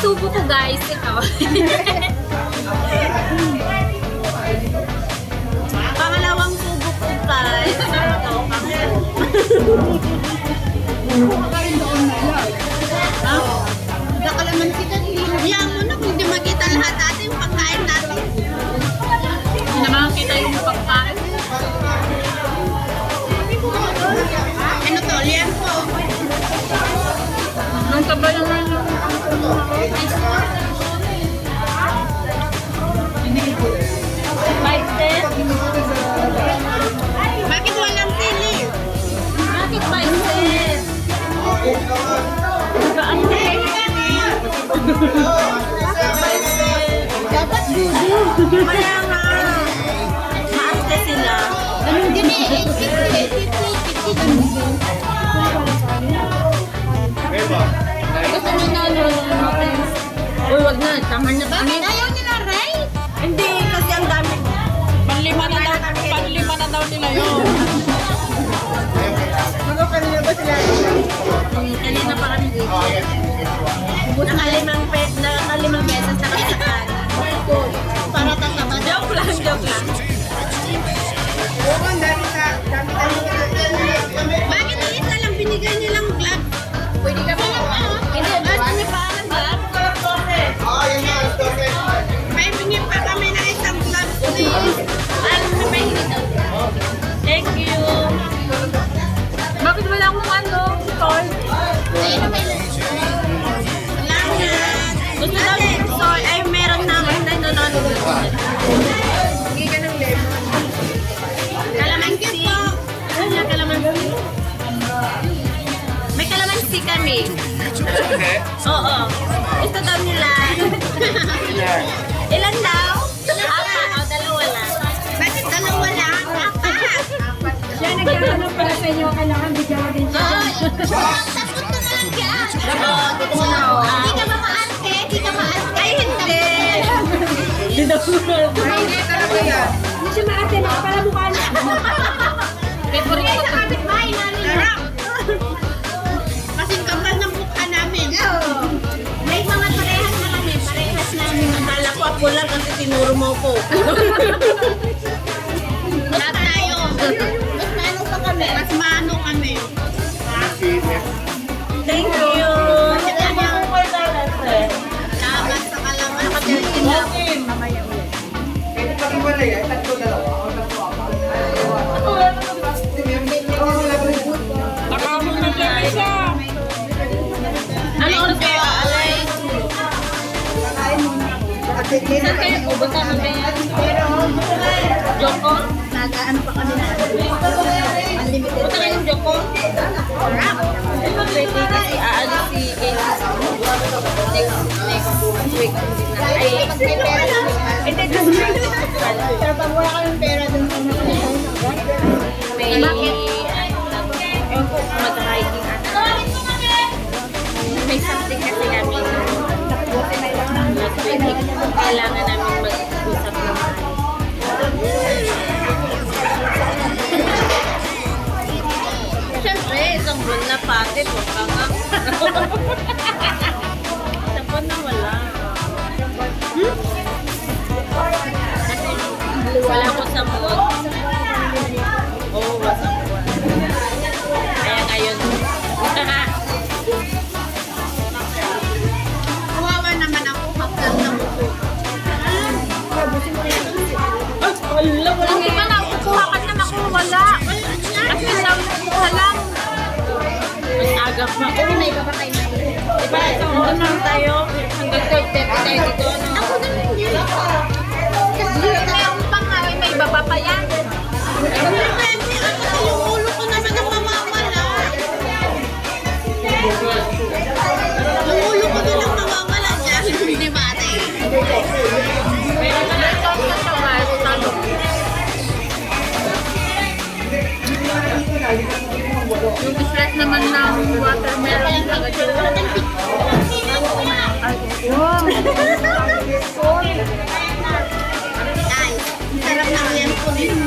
Subo ko guys, ito. Pangalawang subo ko guys. Nakalaman kita, hiya mo na, hindi makita lahat natin yung pagkain natin. Hindi na makakita yung pagkain. Ano to, liyan po. Nung taba naman yung bakit walang sili? Bakit baiset? Dapat dudu. Kaya nga maarte sila. Anong din eh? 50. Gusto nyo na natin. Uy, wag na. Tamar na kami. Ayaw nila, Ray? Hindi, kasi ang dami. Panlima na daw nila yun. Kanina ba sila? Kanina pa kami dito. Nakalimang beses na kami sa kanan. Para tatama. Joke lang. Oo, ang dami sa bakit ang isa lang binigay nilang glove? Pwede ka ba? Hindi, basta may parang glove. May bingin pa kami na isang glove, please. Alam na may hinitaw. Thank you. Bakit wala akong ano? Toy? Ayun na may salamat. Gusto daw yung toy. Ay, meron na. Hindi na nanonood. Hindi ka ng lemon. Kalamansi. Ano kalamansi? May kalamansi kami. Oo. Gusto daw nila. Ilan daw? Apat. O, dalawa lang. Bakit dalawa lang? Apat. Siya nagkahanap pala sa inyo. Kailangan bigyan din siya. Sapot na lang yan. Hindi ka mamaarte. Hindi daw. Hindi talaga yan. Hindi siya maate, para mukha niya. Favorite ko to. Sarap! Kasing kapal ng mukha namin. May mga parehas na kami, parehas namin. Akala ko ako lang kasi tinuro mo ko. Lahat tayo. Mas maano pa kami. Mas maano kami. Thank you. Tamas sa kalaman. Nakatirtin lang. Pwede pag iwalay ay tatlo dalawa o tatlo apat. Nakamo na lang isa. Ano oras kayo aalay? Saan kayo pupunta mo ba yan? Joko? Nag-ano pa kami na. Unlimited. Punta kayong Joko? Kasi aalis si next week. Ay, May pera lang. hindi, this week. Pero pag wala kaming pera dun sa mga May, ewan ko kung mag-hiking ata. May something kasi namin last week. Kailangan namin mag-usap naman. Siyempre, isang buwan na pati. Huwag ka nga. Isang buwan na wala. Kasi wala ko sa mood. Oo, wasang buwan. Kaya ngayon. Kawawa naman ako kapal ng mukha. Wala, wala. Hindi ba nakukuha ka na makuwala? Kasi lang mukha lang. Mas aga pa. Oo, may iba pa kayo. Diba, hanggang lang tayo. Hanggang 12:30 tayo dito. Ano? Ako naman yun. Meron pa nga, may baba pa yan. Depende, kasi yung ulo ko naman ang mamamala. Yung ulo ko din ang mamamala niya. Hindi ba ate? Pero ito sa tawag, tanong. Yung stress naman ng watermelon sa Guys, sarap ng yan po din.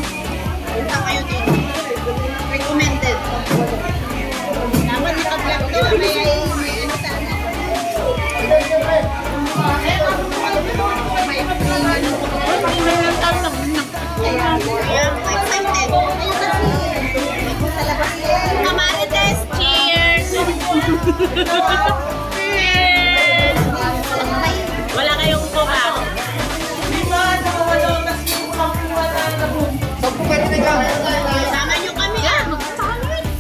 Punta kayo dito. Recommended. Dapat naka-vlog to. May ano sana. Kaya, excited. Kamarites, cheers! Cheers! Wala kayong coca. Sama nyo kami ah.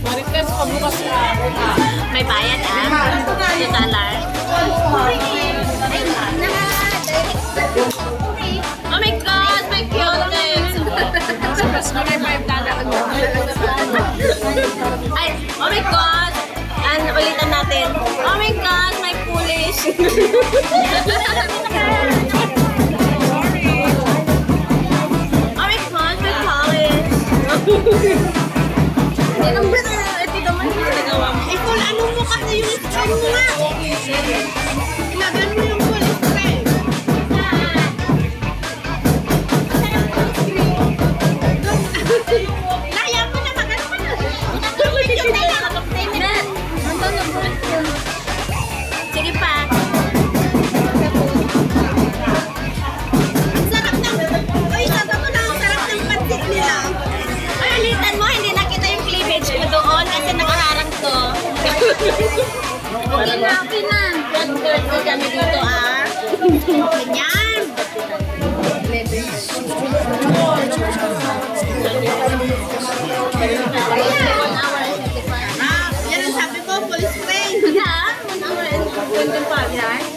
Marites, pabukas na. May bayad ah. $2. Oh my God, my cute. Mas may $5 Ay, oh my God. Ulitan natin. Oh my God, my foolish. Oh my God, my polish. Anong ba na? Ito naman yung nagawa mo. Ikaw, ano mo kasi yung spray mo nga? Ilagyan mo yung full spray. Laya mo na, magano ka na. Sige pa. Ang sarap ng... Uy, sabi mo na, ang sarap ng pansit nila. Ay, ulitan mo, hindi nakita yung cleavage ko doon kasi nakaharang to. Okay na, okay na. 12:30 kami dito ah. Ganyan. Ah, yan ang sabi ko, full spray. Ha? 1 hour and 25, right?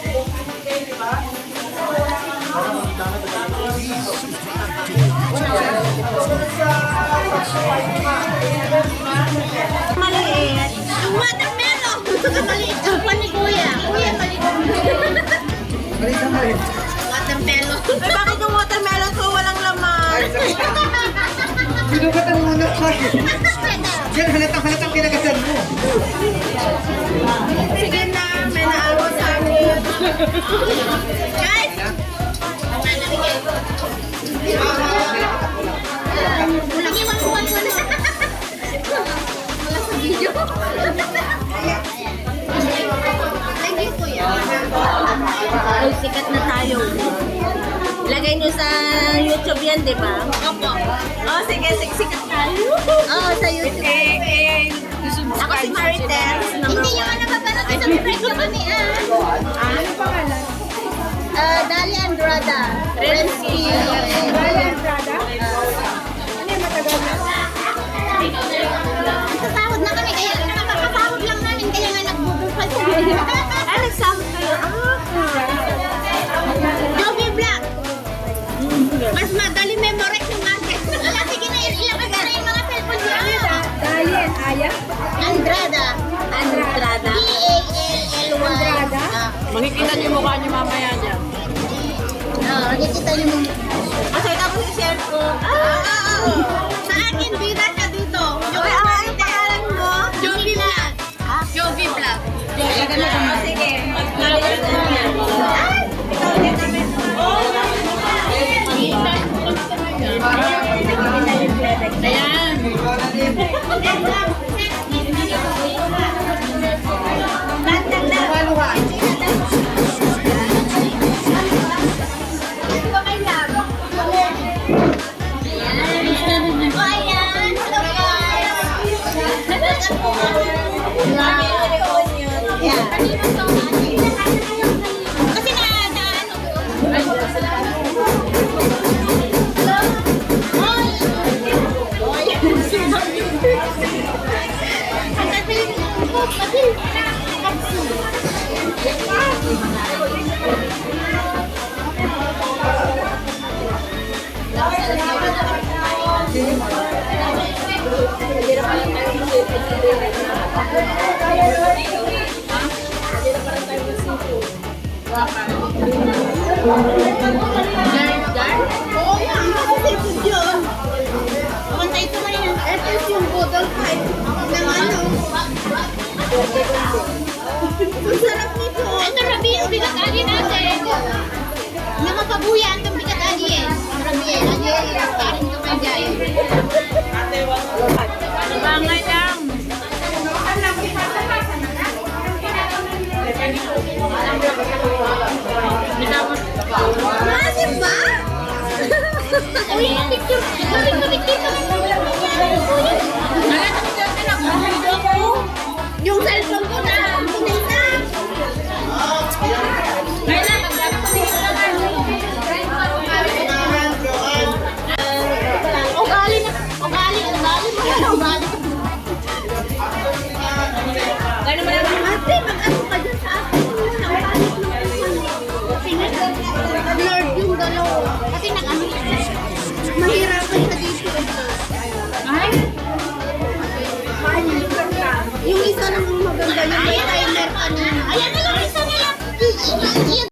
Maliit. Yung watermelon. Maliit ang pan ni Kuya. Kuya, maliit. Watermelon. Ay, bakit yung watermelon ko walang laman? Binugatan mo na tayo. Yan, halatang kinagasan mo. Sige na, may naawa sa akin. Guys! Ang nanamigay. Thank you, kuya. Uy, sikat na tayo. Lagay nyo sa YouTube yan, di ba? Opo. Oh, sige, sikat tayo. Oo, sa YouTube. Ako si Marites, number Hindi yung 1. ano papanood sa friend ko kami Ano pangalan? Dali Andrada. Rensky. Nasasahod na kami, kaya nakakasahod lang namin, kaya nga nagbubukas kami. Ah, nagsahod kayo. Joby Black. Mas madali memorize yung akin. Sige na, ilagay ko na yung mga cellphone niyo. Dalian, Aya? Andrada. Andrada. D-A-L-L-Y. Andrada? Makikita niyo yung mukha niyo mamaya dyan. Nakikita niyo mo. Kasi tapos i-share ko. Sa akin, bida siya dito. Uy, ano pangalan mo? Joby Black. Joby Black. Sige. Mag-followers na yan. Ikaw din namin. Ayan. O, ayan. Hello, guys. Kasi Oo, yan. Kasi food yun. Pantay ito na yan. Ito yung budol fight ng ano. Ang sarap nito. Ito, Rabi, yung bigat agi natin. Nakapabuya ang bigat agi eh. Rabi, agi, parin ka may gaya. Bangay lang. Masin ba? Uy, picture. Picture ka yung cellphone ko na. Tunay na. Ugali na. Ugali mo na. Ugali. Gano'n mo naman? Ate, mag-ano ka dyan sa akin. Nag-blurred yung dalawa. Kasi nag-ano mahirapan ka dito. Ay? Yung isa lang maganda yung may timer kanina. Ayan na lang isa nila.